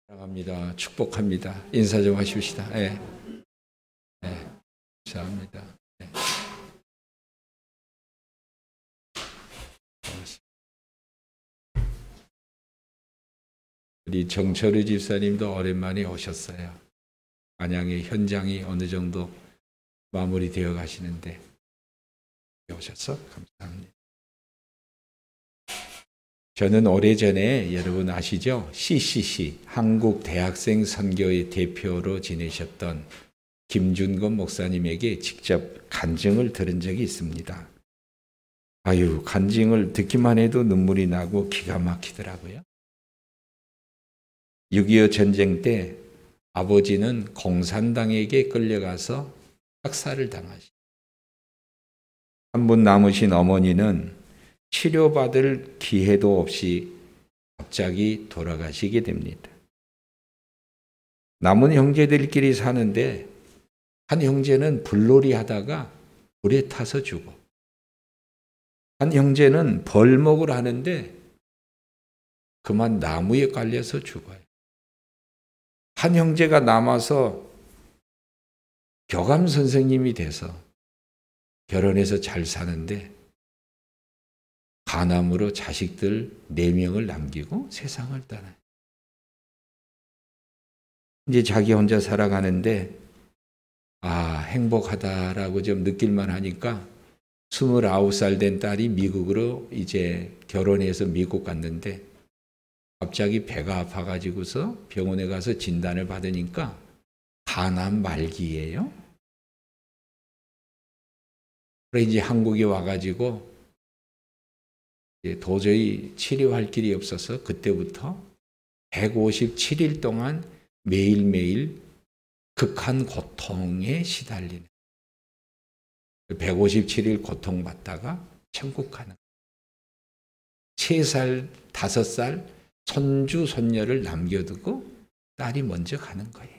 사랑합니다. 축복합니다. 인사 좀 하십시다. 예. 예. 감사합니다. 예. 우리 정철우 집사님도 오랜만에 오셨어요. 안양의 현장이 어느 정도 마무리되어 가시는데 오셔서 감사합니다. 저는 오래전에 여러분 아시죠? CCC 한국 대학생 선교의 대표로 지내셨던 김준건 목사님에게 직접 간증을 들은 적이 있습니다. 아유, 간증을 듣기만 해도 눈물이 나고 기가 막히더라고요. 6.25 전쟁 때 아버지는 공산당에게 끌려가서 학살을 당하시고 한 분 남으신 어머니는 치료받을 기회도 없이 갑자기 돌아가시게 됩니다. 남은 형제들끼리 사는데 한 형제는 불놀이 하다가 불에 타서 죽어. 한 형제는 벌목을 하는데 그만 나무에 깔려서 죽어요. 한 형제가 남아서 교감 선생님이 돼서 결혼해서 잘 사는데 간암으로 자식들 4명을 남기고 세상을 떠나요. 이제 자기 혼자 살아가는데 행복하다라고 좀 느낄만 하니까 29살 된 딸이 미국으로 이제 결혼해서 미국 갔는데 갑자기 배가 아파가지고서 병원에 가서 진단을 받으니까 간암 말기예요. 그래서 이제 한국에 와가지고 도저히 치료할 길이 없어서 그때부터 157일 동안 매일매일 극한 고통에 시달리는 157일 고통받다가 천국 가는 3살, 5살 손주, 손녀를 남겨두고 딸이 먼저 가는 거예요.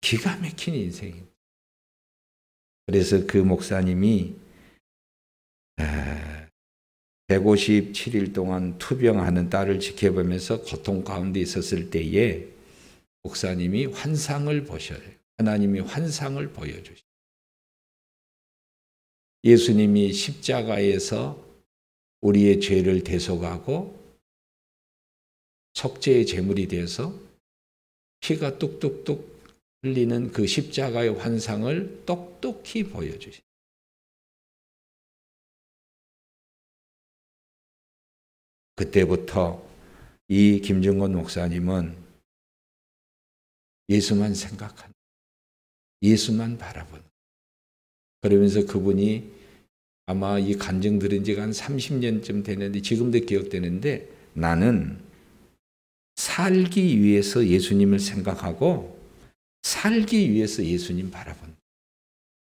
기가 막힌 인생입니다. 그래서 그 목사님이 157일 동안 투병하는 딸을 지켜보면서 고통 가운데 있었을 때에 목사님이 환상을 보셔요. 하나님이 환상을 보여주셔요. 예수님이 십자가에서 우리의 죄를 대속하고 속죄의 제물이 되어서 피가 뚝뚝뚝 흘리는 그 십자가의 환상을 똑똑히 보여주셔요. 그때부터 이 김준건 목사님은 예수만 생각하는, 예수만 바라보는. 그러면서 그분이 아마 이 간증 들은 지가 한 30년쯤 되는데 지금도 기억되는데 나는 살기 위해서 예수님을 생각하고 살기 위해서 예수님 바라본다.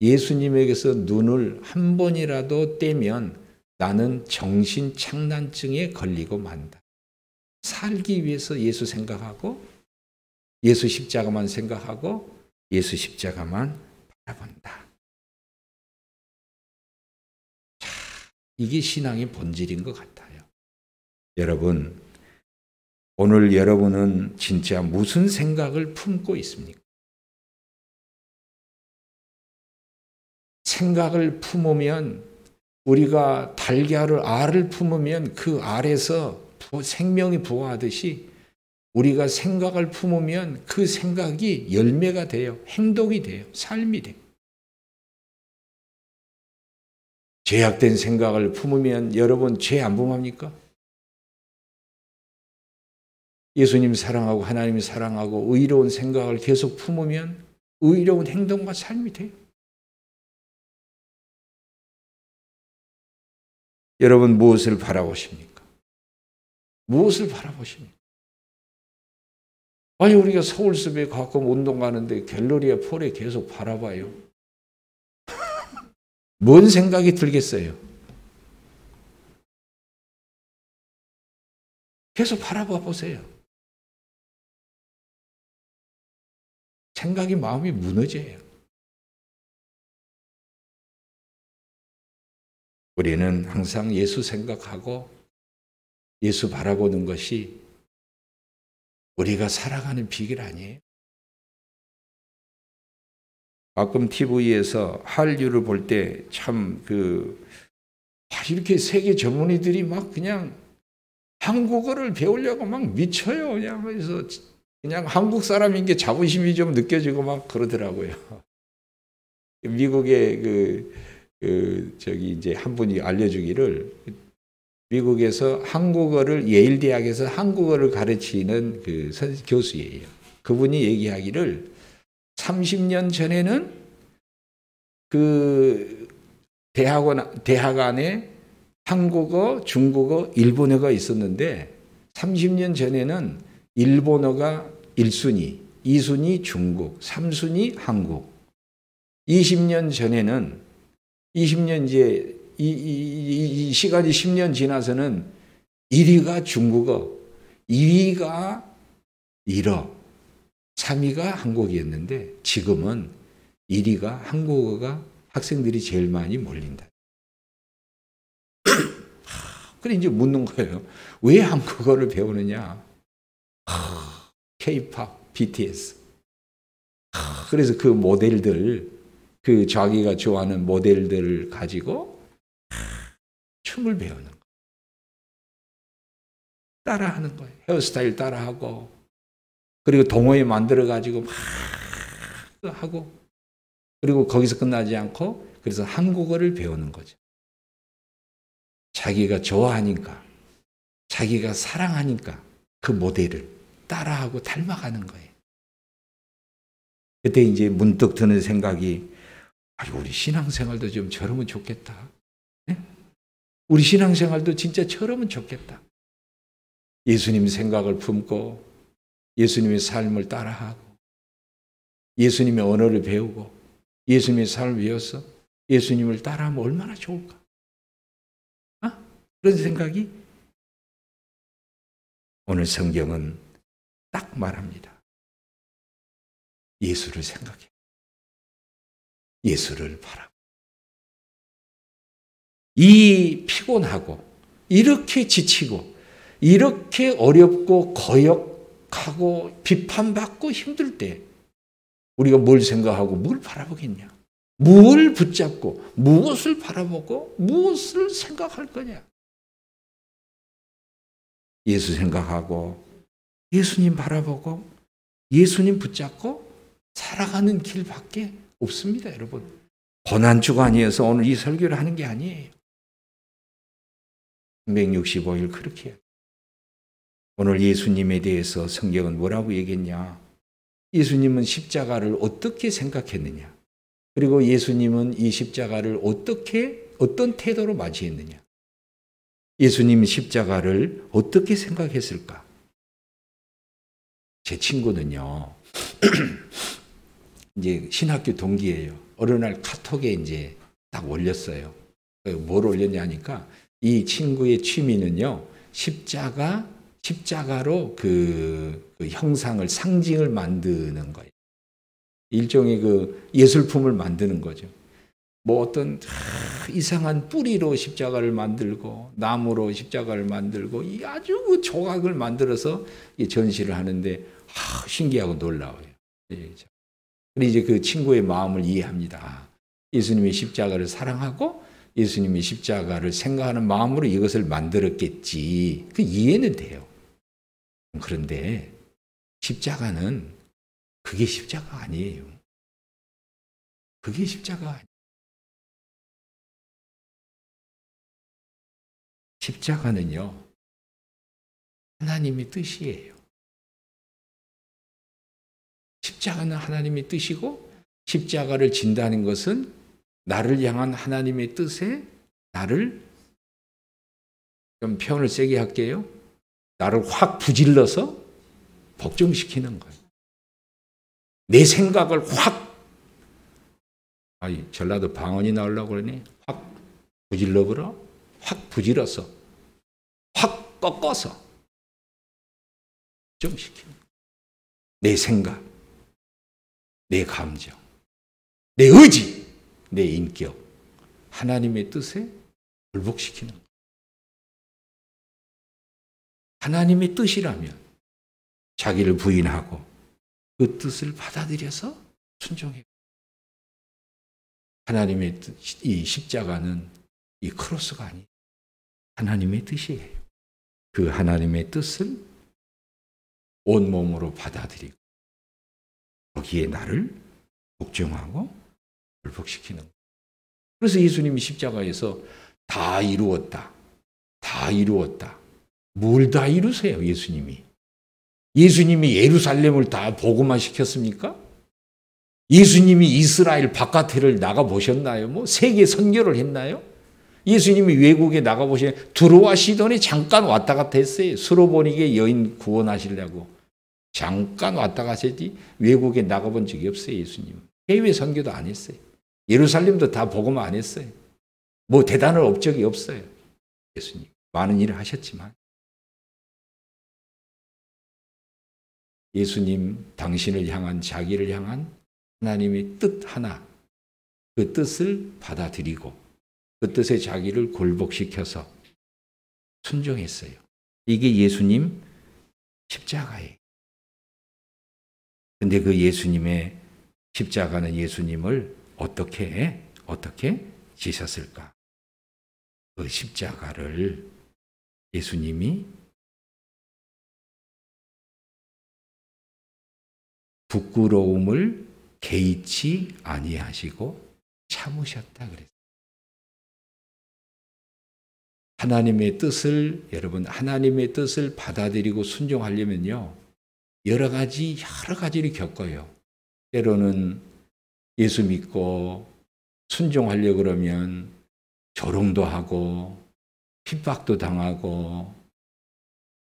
예수님에게서 눈을 한 번이라도 떼면 나는 정신착란증에 걸리고 만다. 살기 위해서 예수 생각하고 예수 십자가만 생각하고 예수 십자가만 바라본다. 자, 이게 신앙의 본질인 것 같아요. 여러분, 오늘 여러분은 진짜 무슨 생각을 품고 있습니까? 생각을 품으면 우리가 달걀을 알을 품으면 그 알에서 생명이 부화하듯이 우리가 생각을 품으면 그 생각이 열매가 돼요. 행동이 돼요. 삶이 돼요. 죄악된 생각을 품으면 여러분 죄 안 범합니까? 예수님 사랑하고 하나님 사랑하고 의로운 생각을 계속 품으면 의로운 행동과 삶이 돼요. 여러분 무엇을 바라보십니까? 무엇을 바라보십니까? 아니 우리가 서울숲에 가끔 운동 가는데 갤러리아 폴에 계속 바라봐요. 뭔 생각이 들겠어요? 계속 바라봐 보세요. 생각이 마음이 무너져요. 우리는 항상 예수 생각하고 예수 바라보는 것이 우리가 살아가는 비결 아니에요? 가끔 TV에서 한류를 볼 때 참 이렇게 세계 전문의들이 막 그냥 한국어를 배우려고 막 미쳐요. 그래서 그냥 한국 사람인 게 자부심이 좀 느껴지고 막 그러더라고요. 미국의 이제 한 분이 알려주기를, 미국에서 한국어를, 예일 대학에서 한국어를 가르치는 교수예요. 그분이 얘기하기를 30년 전에는 대학 안에 한국어, 중국어, 일본어가 있었는데 30년 전에는 일본어가 1순위, 2순위 중국, 3순위 한국. 20년 전에는, 20년 이제 이 시간이 10년 지나서는 1위가 중국어, 2위가 일어, 3위가 한국이었는데 지금은 1위가 한국어가 학생들이 제일 많이 몰린다. 그래 이제 묻는 거예요. 왜 한국어를 배우느냐? K-pop, BTS. 그래서 그 모델들, 자기가 좋아하는 모델들을 가지고 춤을 배우는 거예요. 따라하는 거예요. 헤어스타일 따라하고, 그리고 동호회 만들어가지고 막 하고, 그리고 거기서 끝나지 않고, 그래서 한국어를 배우는 거죠. 자기가 좋아하니까, 자기가 사랑하니까 그 모델을 따라하고 닮아가는 거예요. 그때 이제 문득 드는 생각이, 우리 신앙생활도 좀 저러면 좋겠다. 네? 우리 신앙생활도 진짜 저러면 좋겠다. 예수님 생각을 품고 예수님의 삶을 따라하고 예수님의 언어를 배우고 예수님의 삶을 위해서 예수님을 따라하면 얼마나 좋을까? 그런 생각이, 오늘 성경은 딱 말합니다. 예수를 생각해. 예수를 바라고. 이 피곤하고 이렇게 지치고 이렇게 어렵고 거역하고 비판받고 힘들 때 우리가 뭘 생각하고 뭘 바라보겠냐? 뭘 붙잡고 무엇을 바라보고 무엇을 생각할 거냐? 예수 생각하고 예수님 바라보고 예수님 붙잡고 살아가는 길밖에 없습니다, 여러분. 고난주간이어서 오늘 이 설교를 하는 게 아니에요. 365일 그렇게 해요. 오늘 예수님에 대해서 성경은 뭐라고 얘기했냐? 예수님은 십자가를 어떻게 생각했느냐? 그리고 예수님은 이 십자가를 어떤 태도로 맞이했느냐? 예수님은 십자가를 어떻게 생각했을까? 제 친구는요, 이제 신학교 동기예요. 어느 날 카톡에 이제 딱 올렸어요. 뭘 올렸냐니까, 이 친구의 취미는요, 십자가로 그 형상을, 상징을 만드는 거예요. 일종의 예술품을 만드는 거죠. 뭐 어떤 이상한 뿌리로 십자가를 만들고 나무로 십자가를 만들고 아주 조각을 만들어서 전시를 하는데 신기하고 놀라워요. 그래서 이제 그 친구의 마음을 이해합니다. 예수님의 십자가를 사랑하고 예수님의 십자가를 생각하는 마음으로 이것을 만들었겠지. 그 이해는 돼요. 그런데 십자가는 그게 십자가 아니에요. 그게 십자가 아니에요. 십자가는요, 하나님의 뜻이에요. 십자가는 하나님의 뜻이고, 십자가를 진다는 것은 나를 향한 하나님의 뜻에 나를, 좀 표현을 세게 할게요, 나를 확 부질러서 복종시키는 거예요. 내 생각을 확, 전라도 방언이 나오려고 그러니, 확 부질러버려? 확 부질러서, 확 꺾어서 복종시키는 거예요. 내 생각, 내 감정, 내 의지, 내 인격, 하나님의 뜻에 굴복시키는 거예요. 하나님의 뜻이라면 자기를 부인하고 그 뜻을 받아들여서 순종해요. 하나님의 뜻, 이 십자가는 이 크로스가 아니에요. 하나님의 뜻이에요. 그 하나님의 뜻을 온몸으로 받아들이고 거기에 나를 복종하고 굴복시키는 거예요. 그래서 예수님이 십자가에서 다 이루었다. 다 이루었다. 뭘 다 이루세요, 예수님이? 예수님이 예루살렘을 다 복음화 시켰습니까? 예수님이 이스라엘 바깥을 나가보셨나요? 뭐 세계 선교를 했나요? 예수님이 외국에 나가보시나요? 두로와 시돈에 잠깐 왔다 갔다 했어요. 수로보니게 여인 구원하시려고. 잠깐 왔다 가셨지 외국에 나가본 적이 없어요, 예수님. 해외 선교도 안 했어요. 예루살렘도 다 복음화 안 했어요. 뭐 대단한 업적이 없어요. 예수님. 많은 일을 하셨지만. 예수님 당신을 향한 자기를 향한 하나님의 뜻 하나, 그 뜻을 받아들이고 그 뜻에 자기를 굴복시켜서 순종했어요. 이게 예수님 십자가예요. 근데 그 예수님의 십자가는 예수님을 어떻게 지셨을까? 그 십자가를 예수님이 부끄러움을 개의치 아니하시고 참으셨다 그랬어요. 하나님의 뜻을, 여러분, 하나님의 뜻을 받아들이고 순종하려면요, 여러 가지를 겪어요. 때로는 예수 믿고 순종하려고 그러면 조롱도 하고, 핍박도 당하고,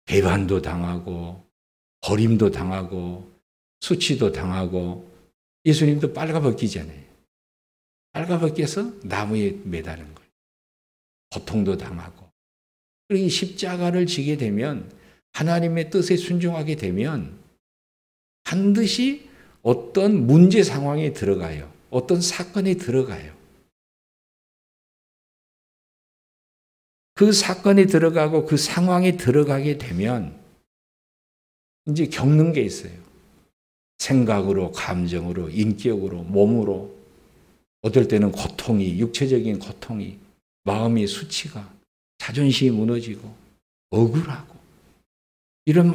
배반도 당하고, 버림도 당하고, 수치도 당하고, 예수님도 빨가벗기잖아요. 빨가벗겨서 나무에 매다는 거예요. 고통도 당하고. 그리고 이 십자가를 지게 되면, 하나님의 뜻에 순종하게 되면 반드시 어떤 문제 상황에 들어가요. 어떤 사건에 들어가요. 그 사건에 들어가고 그 상황에 들어가게 되면 이제 겪는 게 있어요. 생각으로, 감정으로, 인격으로, 몸으로, 어떨 때는 고통이, 육체적인 고통이, 마음의 수치가, 자존심이 무너지고, 억울하고, 이런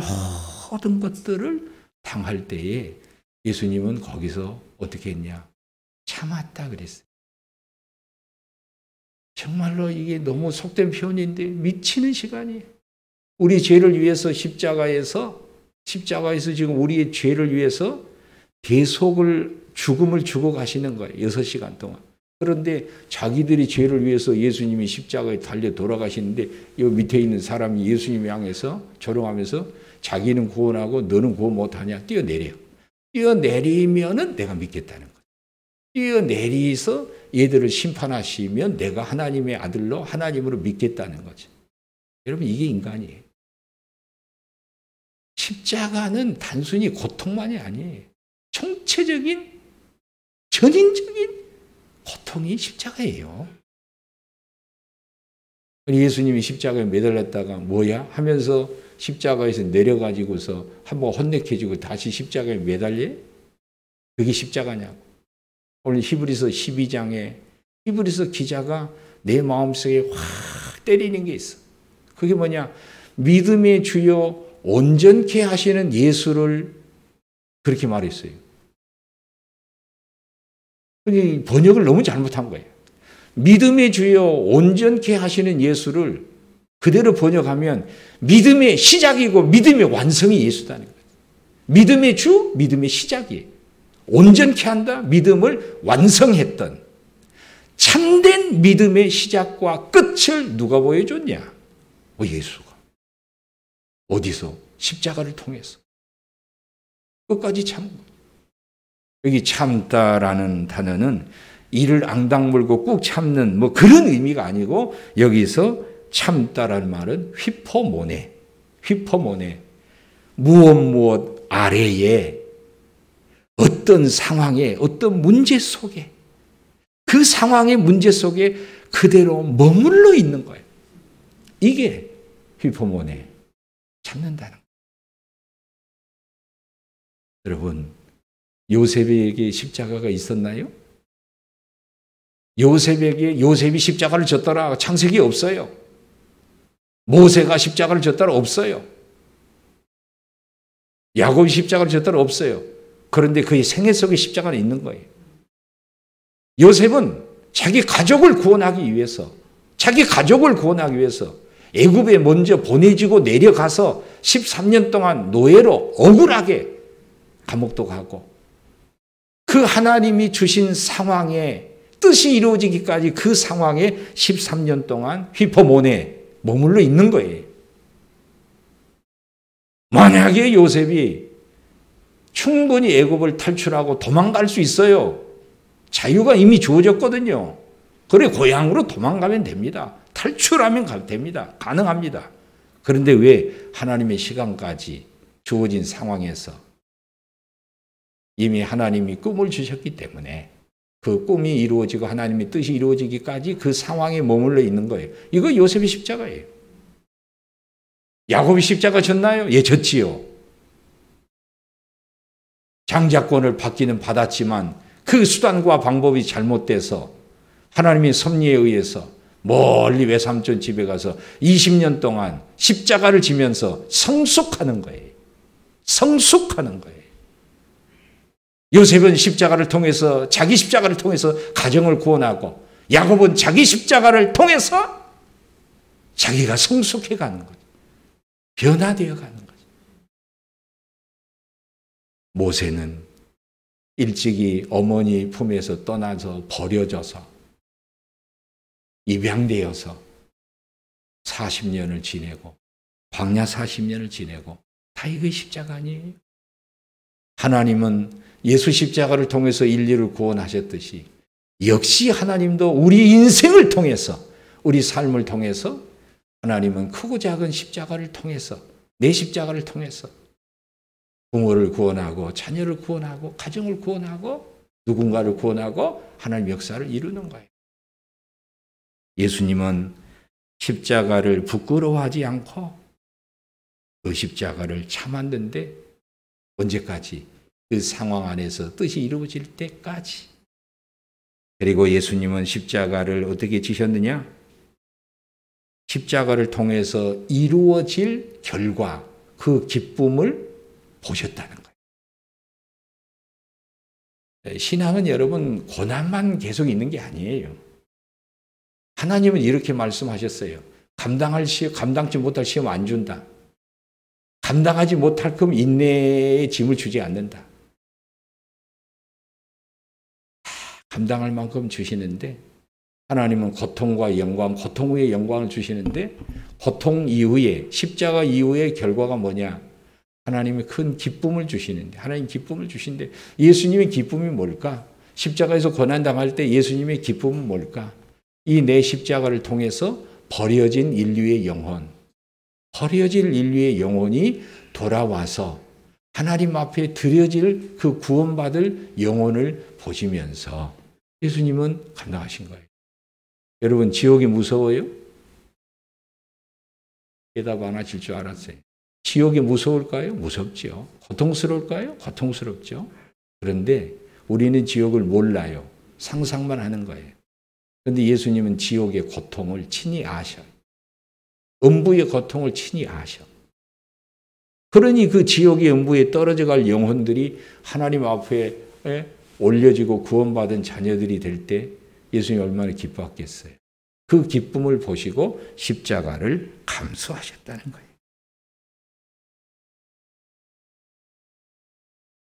모든 것들을 당할 때에 예수님은 거기서 어떻게 했냐? 참았다 그랬어요. 정말로 이게 너무 속된 표현인데 미치는 시간이에요. 우리 죄를 위해서 십자가에서 지금 우리의 죄를 위해서 죽음을 주고 가시는 거예요. 6시간 동안. 그런데 자기들이 죄를 위해서 예수님이 십자가에 달려 돌아가시는데 이 밑에 있는 사람이 예수님을 향해서 조롱하면서 자기는 구원하고 너는 구원 못하냐? 뛰어내려. 뛰어내리면은 내가 믿겠다는 거예요. 뛰어내리서 얘들을 심판하시면 내가 하나님의 아들로 하나님으로 믿겠다는 거죠. 여러분, 이게 인간이에요. 십자가는 단순히 고통만이 아니에요. 총체적인, 전인적인 고통이 십자가예요. 예수님이 십자가에 매달렸다가 뭐야? 하면서 십자가에서 내려가지고서 한번 혼내켜지고 다시 십자가에 매달려? 그게 십자가냐고. 오늘 히브리서 12장에 히브리서 기자가 내 마음속에 확 때리는 게 있어. 그게 뭐냐? 믿음의 주요 온전케 하시는 예수를 그렇게 말했어요. 번역을 너무 잘못한 거예요. 믿음의 주요 온전케 하시는 예수를 그대로 번역하면 믿음의 시작이고 믿음의 완성이 예수다는 거예요. 믿음의 주, 믿음의 시작이에요. 온전케 한다, 믿음을 완성했던 참된 믿음의 시작과 끝을 누가 보여줬냐? 예수가. 어디서? 십자가를 통해서. 끝까지 참은 거예요. 여기 참다라는 단어는 이를 앙당물고 꾹 참는 뭐 그런 의미가 아니고 여기서 참다라는 말은 휘포모네. 무엇 아래에 어떤 상황에 어떤 문제 속에 그 상황의 문제 속에 그대로 머물러 있는 거예요. 이게 휘포모네. 참는다는 거예요. 여러분, 요셉에게 십자가가 있었나요? 요셉이 십자가를 졌더라 창세기 없어요. 모세가 십자가를 졌더라 없어요. 야곱이 십자가를 졌더라 없어요. 그런데 그의 생애 속에 십자가는 있는 거예요. 요셉은 자기 가족을 구원하기 위해서 애굽에 먼저 보내지고 내려가서 13년 동안 노예로 억울하게 감옥도 가고 그 하나님이 주신 상황에 뜻이 이루어지기까지 그 상황에 13년 동안 휘포몬에 머물러 있는 거예요. 만약에 요셉이 충분히 애굽을 탈출하고 도망갈 수 있어요. 자유가 이미 주어졌거든요. 그래 고향으로 도망가면 됩니다. 탈출하면 됩니다. 가능합니다. 그런데 왜 하나님의 시간까지 주어진 상황에서 이미 하나님이 꿈을 주셨기 때문에 그 꿈이 이루어지고 하나님의 뜻이 이루어지기까지 그 상황에 머물러 있는 거예요. 이거 요셉의 십자가예요. 야곱이 십자가 졌나요? 예, 졌지요. 장자권을 받기는 받았지만 그 수단과 방법이 잘못돼서 하나님의 섭리에 의해서 멀리 외삼촌 집에 가서 20년 동안 십자가를 지면서 성숙하는 거예요. 성숙하는 거예요. 요셉은 십자가를 통해서 자기 십자가를 통해서 가정을 구원하고 야곱은 자기 십자가를 통해서 자기가 성숙해 가는 거죠. 변화되어 가는 거죠. 모세는 일찍이 어머니 품에서 떠나서 버려져서 입양되어서 40년을 지내고 광야 40년을 지내고 다 이게 십자가 아니에요? 하나님은 예수 십자가를 통해서 인류를 구원하셨듯이 역시 하나님도 우리 인생을 통해서 우리 삶을 통해서 하나님은 크고 작은 십자가를 통해서 내 십자가를 통해서 부모를 구원하고 자녀를 구원하고 가정을 구원하고 누군가를 구원하고 하나님 역사를 이루는 거예요. 예수님은 십자가를 부끄러워하지 않고 그 십자가를 참았는데 언제까지? 그 상황 안에서 뜻이 이루어질 때까지. 그리고 예수님은 십자가를 어떻게 지셨느냐? 십자가를 통해서 이루어질 결과, 그 기쁨을 보셨다는 거예요. 신앙은 여러분 고난만 계속 있는 게 아니에요. 하나님은 이렇게 말씀하셨어요. 감당치 못할 시험 안 준다. 감당하지 못할 끔 인내의 짐을 주지 않는다. 감당할 만큼 주시는데 하나님은 고통과 영광, 고통 후에 영광을 주시는데 고통 이후에 십자가 이후의 결과가 뭐냐? 하나님이 큰 기쁨을 주시는데 하나님 기쁨을 주시는데 예수님의 기쁨이 뭘까? 십자가에서 고난당할 때 예수님의 기쁨은 뭘까? 이 내 십자가를 통해서 버려진 인류의 영혼, 버려질 인류의 영혼이 돌아와서 하나님 앞에 드려질 그 구원받을 영혼을 보시면서 예수님은 감당하신 거예요. 여러분 지옥이 무서워요? 대답 안 하실 줄 알았어요. 지옥이 무서울까요? 무섭죠. 고통스러울까요? 고통스럽죠. 그런데 우리는 지옥을 몰라요. 상상만 하는 거예요. 그런데 예수님은 지옥의 고통을 친히 아셔요. 음부의 고통을 친히 아셔. 그러니 그 지옥의 음부에 떨어져 갈 영혼들이 하나님 앞에 올려지고 구원받은 자녀들이 될 때 예수님이 얼마나 기뻐했겠어요. 그 기쁨을 보시고 십자가를 감수하셨다는 거예요.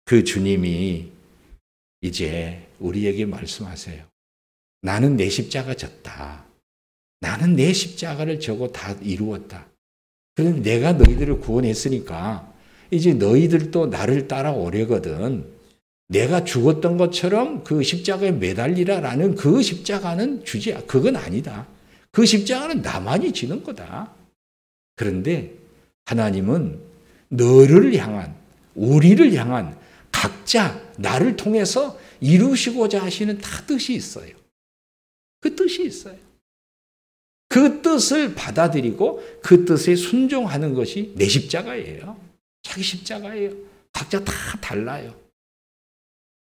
그 주님이 이제 우리에게 말씀하세요. 나는 내 십자가 졌다. 나는 내 십자가를 저고 다 이루었다. 그런데 내가 너희들을 구원했으니까 이제 너희들도 나를 따라오려거든. 내가 죽었던 것처럼 그 십자가에 매달리라라는 그 십자가는 그건 아니다. 그 십자가는 나만이 지는 거다. 그런데 하나님은 너를 향한, 우리를 향한 각자 나를 통해서 이루시고자 하시는 다 뜻이 있어요. 그 뜻이 있어요. 그 뜻을 받아들이고 그 뜻에 순종하는 것이 내 십자가예요. 자기 십자가예요. 각자 다 달라요.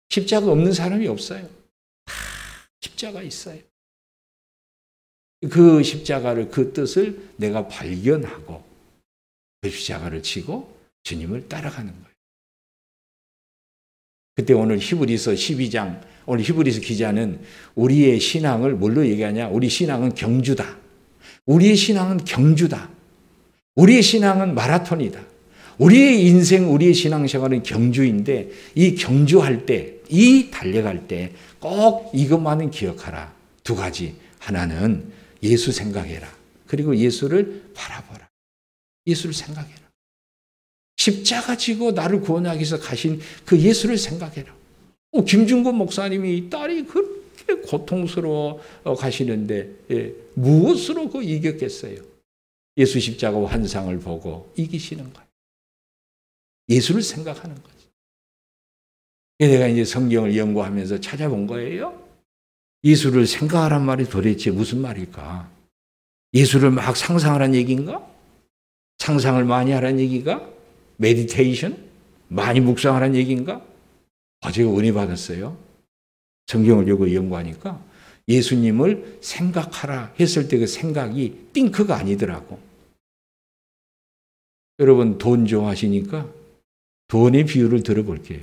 십자가 없는 사람이 없어요. 다 십자가 있어요. 그 십자가를, 그 뜻을 내가 발견하고 그 십자가를 지고 주님을 따라가는 거예요. 그때 오늘 히브리서 12장, 오늘 히브리서 기자는 우리의 신앙을 뭘로 얘기하냐? 우리 신앙은 경주다. 우리의 신앙은 경주다. 우리의 신앙은 마라톤이다. 우리의 인생, 우리의 신앙생활은 경주인데 이 경주할 때, 이 달려갈 때 꼭 이것만은 기억하라. 두 가지. 하나는 예수 생각해라. 그리고 예수를 바라보라. 예수를 생각해라. 십자가 지고 나를 구원하기 위해서 가신 그 예수를 생각해라. 김중곤 목사님이 딸이 그렇게 고통스러워 가시는데 무엇으로 그 이겼겠어요? 예수 십자가 환상을 보고 이기시는 거예요. 예수를 생각하는 거죠. 내가 이제 성경을 연구하면서 찾아본 거예요. 예수를 생각하란 말이 도대체 무슨 말일까? 예수를 막 상상하라는 얘기인가? 상상을 많이 하라는 얘기가? 메디테이션? 많이 묵상하라는 얘기인가? 제가 은혜 받았어요. 성경을 연구하니까 예수님을 생각하라 했을 때 그 생각이 띵크가 아니더라고. 여러분 돈 좋아하시니까 돈의 비유를 들어볼게요.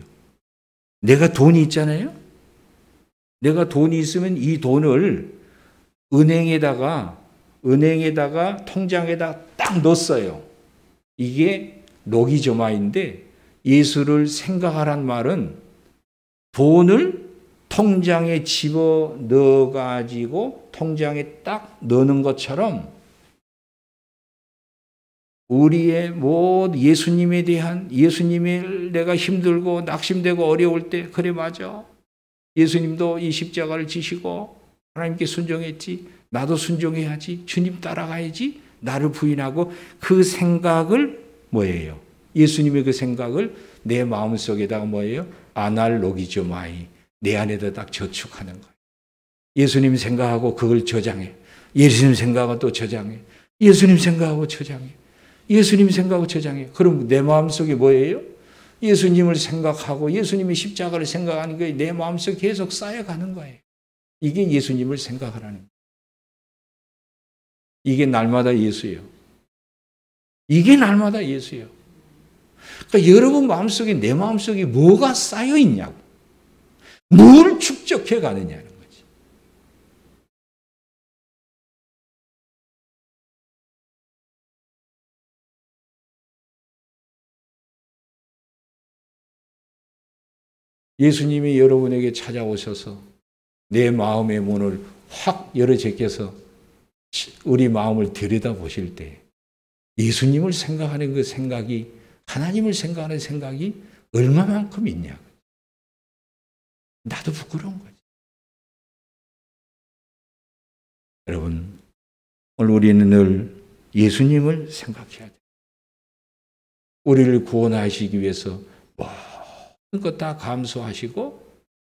내가 돈이 있잖아요. 내가 돈이 있으면 이 돈을 은행에다가 통장에다 딱 넣었어요. 이게 로기조마인데 예수를 생각하란 말은 돈을 통장에 집어 넣어가지고 통장에 딱 넣는 것처럼 우리의 예수님에 대한, 예수님이 내가 힘들고 낙심되고 어려울 때, 그래 맞아. 예수님도 이 십자가를 지시고 하나님께 순종했지. 나도 순종해야지. 주님 따라가야지. 나를 부인하고 그 생각을 뭐예요? 예수님의 그 생각을 내 마음속에다가 뭐예요? 아날로기조마이. 내 안에다 딱 저축하는 거예요. 예수님 생각하고 그걸 저장해. 예수님 생각하고 또 저장해. 예수님 생각하고 저장해. 예수님 생각하고 저장해. 그럼 내 마음속에 뭐예요? 예수님을 생각하고 예수님의 십자가를 생각하는 게 내 마음속에 계속 쌓여가는 거예요. 이게 예수님을 생각하라는 거예요. 이게 날마다 예수예요. 이게 날마다 예수예요. 그러니까 여러분 마음속에, 내 마음속에 뭐가 쌓여 있냐고. 뭘 축적해 가느냐는 거지. 예수님이 여러분에게 찾아오셔서 내 마음의 문을 확 열어 제껴서 우리 마음을 들여다보실 때 예수님을 생각하는 그 생각이, 하나님을 생각하는 생각이 얼마만큼 있냐. 나도 부끄러운 거지. 여러분, 오늘 우리는 늘 예수님을 생각해야 돼요. 우리를 구원하시기 위해서 모든 것 다 감수하시고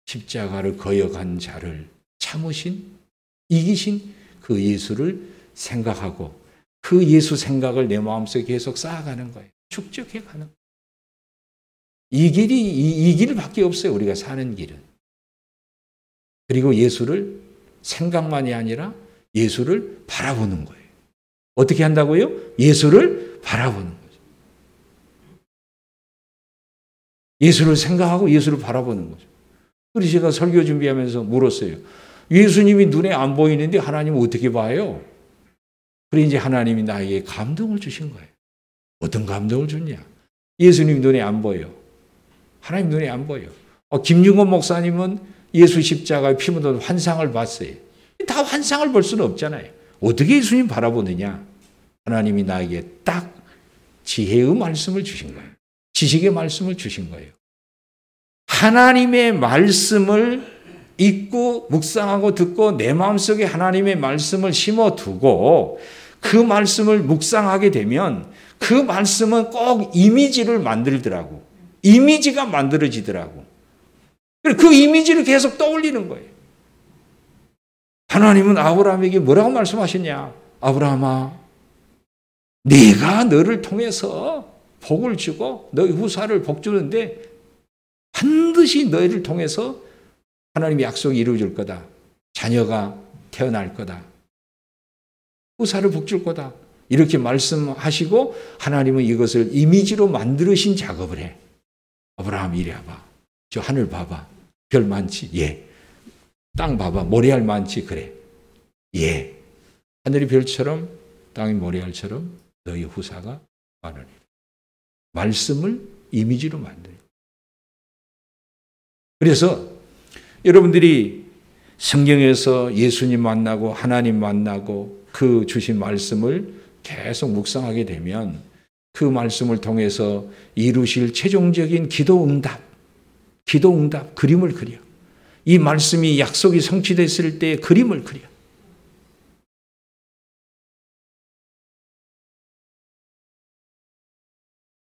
십자가를 거역한 자를 참으신, 이기신 그 예수를 생각하고 그 예수 생각을 내 마음속에 계속 쌓아가는 거예요. 축적해 가는 거예요. 이 길밖에 없어요. 우리가 사는 길은. 그리고 예수를 생각만이 아니라 예수를 바라보는 거예요. 어떻게 한다고요? 예수를 바라보는 거죠. 예수를 생각하고 예수를 바라보는 거죠. 그래서 제가 설교 준비하면서 물었어요. 예수님이 눈에 안 보이는데 하나님은 어떻게 봐요? 그래 이제 하나님이 나에게 감동을 주신 거예요. 어떤 감동을 줬냐? 예수님 눈에 안 보여. 하나님 눈에 안 보여. 김중곤 목사님은 예수 십자가에 피 묻은 환상을 봤어요. 다 환상을 볼 수는 없잖아요. 어떻게 예수님 바라보느냐? 하나님이 나에게 딱 지혜의 말씀을 주신 거예요. 지식의 말씀을 주신 거예요. 하나님의 말씀을 읽고 묵상하고 듣고 내 마음속에 하나님의 말씀을 심어두고 그 말씀을 묵상하게 되면 그 말씀은 꼭 이미지를 만들더라고. 이미지가 만들어지더라고. 그 이미지를 계속 떠올리는 거예요. 하나님은 아브라함에게 뭐라고 말씀하셨냐? 아브라함아, 내가 너를 통해서 복을 주고 너희 후사를 복 주는데 반드시 너희를 통해서 하나님의 약속이 이루어질 거다. 자녀가 태어날 거다. 후사를 복 줄 거다. 이렇게 말씀하시고 하나님은 이것을 이미지로 만들으신 작업을 해. 아브라함 이리 와봐. 저 하늘 봐봐. 별 많지? 예. 땅 봐봐. 모래알 많지? 그래. 예. 하늘이 별처럼 땅이 모래알처럼 너희 후사가 많으리라. 말씀을 이미지로 만들어요. 그래서 여러분들이 성경에서 예수님 만나고 하나님 만나고 그 주신 말씀을 계속 묵상하게 되면 그 말씀을 통해서 이루실 최종적인 기도 응답 그림을 그려. 이 말씀이 약속이 성취됐을 때 그림을 그려.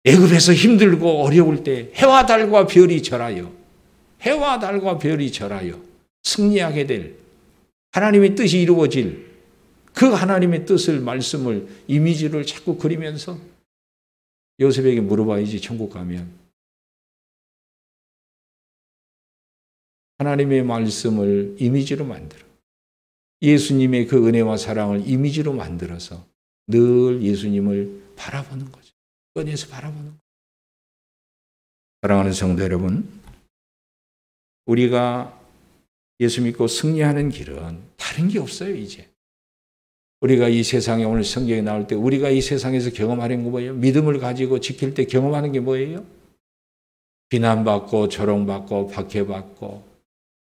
애굽에서 힘들고 어려울 때 해와 달과 별이 절하여 승리하게 될 하나님의 뜻이 이루어질 그 하나님의 뜻을 말씀을 이미지를 자꾸 그리면서 요셉에게 물어봐야지 천국 가면 하나님의 말씀을 이미지로 만들어 예수님의 그 은혜와 사랑을 이미지로 만들어서 늘 예수님을 바라보는 거죠. 꺼내서 바라보는 거죠. 사랑하는 성도 여러분, 우리가 예수 믿고 승리하는 길은 다른 게 없어요. 이제 우리가 이 세상에 오늘 성경에 나올 때 우리가 이 세상에서 경험하는 게 뭐예요? 믿음을 가지고 지킬 때 경험하는 게 뭐예요? 비난받고 조롱받고 박해받고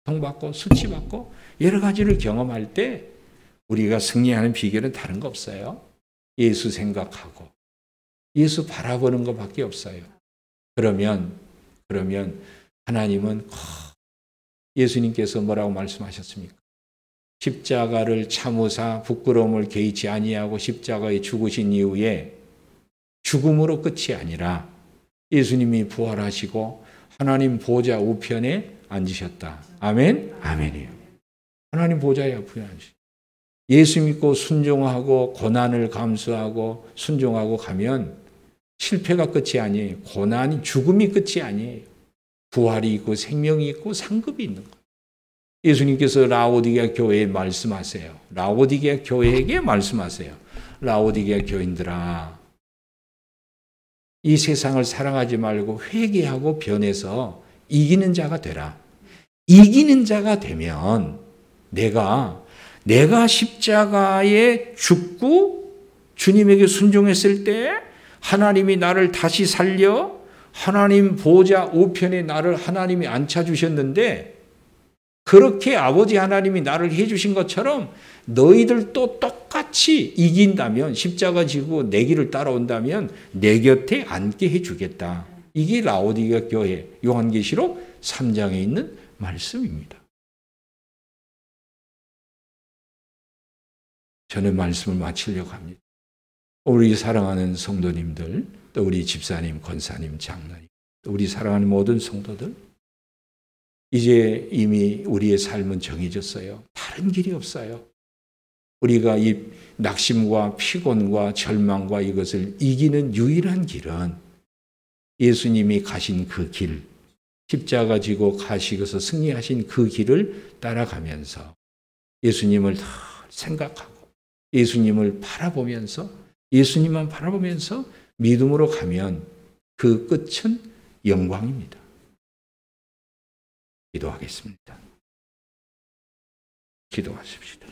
통받고 수치받고 여러 가지를 경험할 때 우리가 승리하는 비결은 다른 거 없어요. 예수 생각하고 예수 바라보는 것밖에 없어요. 그러면 하나님은 예수님께서 뭐라고 말씀하셨습니까? 십자가를 참으사 부끄러움을 개의치 아니하고 십자가에 죽으신 이후에 죽음으로 끝이 아니라 예수님이 부활하시고 하나님 보좌 우편에 앉으셨다. 아멘? 아멘이에요. 하나님 보좌에 앉으셨다. 예수 믿고 순종하고 고난을 감수하고 순종하고 가면 실패가 끝이 아니에요. 고난이 죽음이 끝이 아니에요. 부활이 있고 생명이 있고 상급이 있는 거예요. 예수님께서 라오디게아 교회에 말씀하세요. 라오디게아 교회에게 말씀하세요. 라오디게아 교인들아, 이 세상을 사랑하지 말고 회개하고 변해서 이기는 자가 되라. 이기는 자가 되면 내가 십자가에 죽고 주님에게 순종했을 때 하나님이 나를 다시 살려 하나님 보좌 우편에 나를 하나님이 앉혀주셨는데 그렇게 아버지 하나님이 나를 해주신 것처럼 너희들도 똑같이 이긴다면 십자가 지고 내 길을 따라온다면 내 곁에 앉게 해주겠다. 이게 라오디게아 교회 요한계시록 3장에 있는 말씀입니다. 저는 말씀을 마치려고 합니다. 우리 사랑하는 성도님들, 또 우리 집사님, 권사님, 장로님, 또 우리 사랑하는 모든 성도들, 이제 이미 우리의 삶은 정해졌어요. 다른 길이 없어요. 우리가 이 낙심과 피곤과 절망과 이것을 이기는 유일한 길은 예수님이 가신 그 길, 십자가 지고 가시고서 승리하신 그 길을 따라가면서 예수님을 더 생각하고 예수님을 바라보면서 예수님만 바라보면서 믿음으로 가면 그 끝은 영광입니다. 기도하겠습니다. 기도하십시다.